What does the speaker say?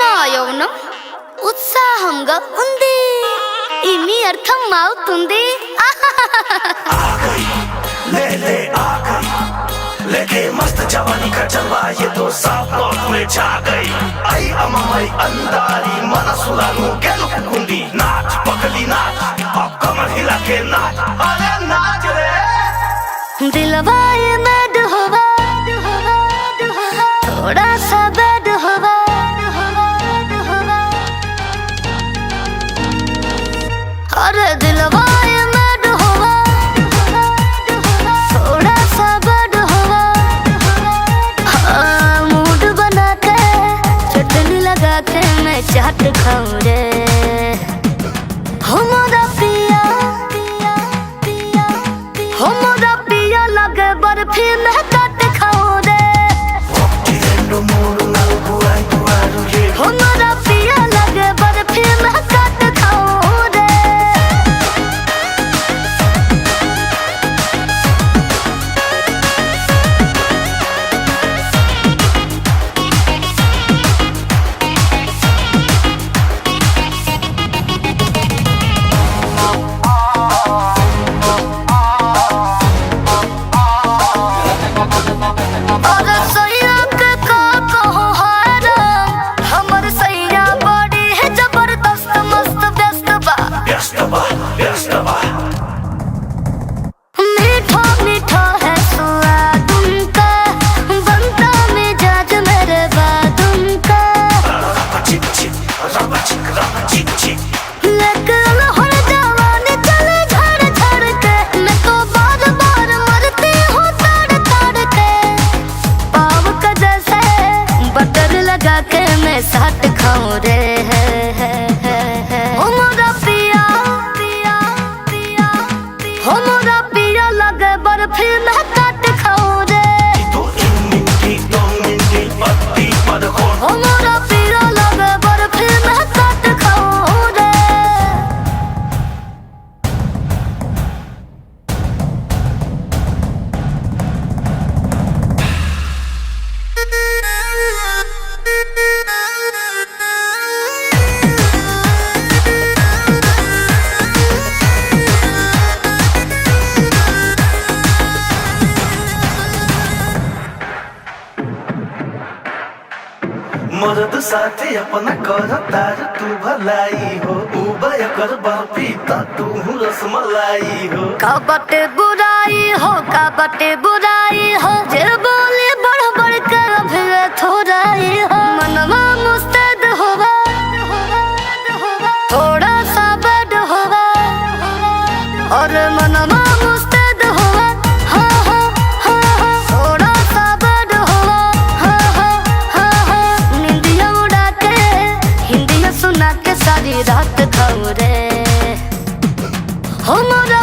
నా యౌవనం ఉత్సాహంగా ఉంది. ఇమి అర్థం అవుతుంది. लेके मस्त जवानी का जलवा ये तो साफ लौट में छा गई. आई अममई अंदारी मनसुलानु गेलु कुंडी नाच पकली नाच अब कमर हिला के नाच. अरे नाच रे दिलवा ये मैड हुआ थोड़ा सा बैड हुआ. अरे दिलवा ये मैड हुआ थोड़ा सा बैड हुआ. मूड बना के चटनी लगा के मैं चाट खाऊं रे. हो मोरा पिया हो मोरा पिया लगे बर्फी में काट खाऊं रे. टिरेंडो मोरू नालू बुआई बुआरू ये हो मोरा पिया लगे बर्फी में काट खाऊं रे. और सैया के का कहो हारा हमर सैया बड़ी है जबरदस्त मस्त व्यस्त बा. व्यस्त बा मीठा मीठा है स्वाद उनका बनता मिजाज मेरे बाद उनका. चिक चिक चिक लेकिन हर जवानी चले झड़ झड़ के मैं तो बार बार मरती हूँ तड़ तड़ के. पाव का जैसे बटर लगा के मैं साथ खाऊं रे. हो मोरा पिया हो मोरा पिया लगे बर्फी में काट खाऊं रे. तो इन मिनटी दो मिनटी पत्ती पदकोन हो मोरा पिया लगे बर्फी में काट खाऊं रे. मरद साथी अपना कर तार तू भलाई हो. उबय कर बर्फी ता तू रसमलाई हो. का बटे बुराई हो जे बोले बढ़ बढ़ के अभी थोड़ाई हो. मनवा मुस्तैद होगा थोड़ा सा बड़ होगा. और मनवा मुस्तैद होगा थोड़ा सा बड़ होगा. निंदिया उड़ा के हिंदिया सुना के सारी रात खाऊं रे. हो मोरा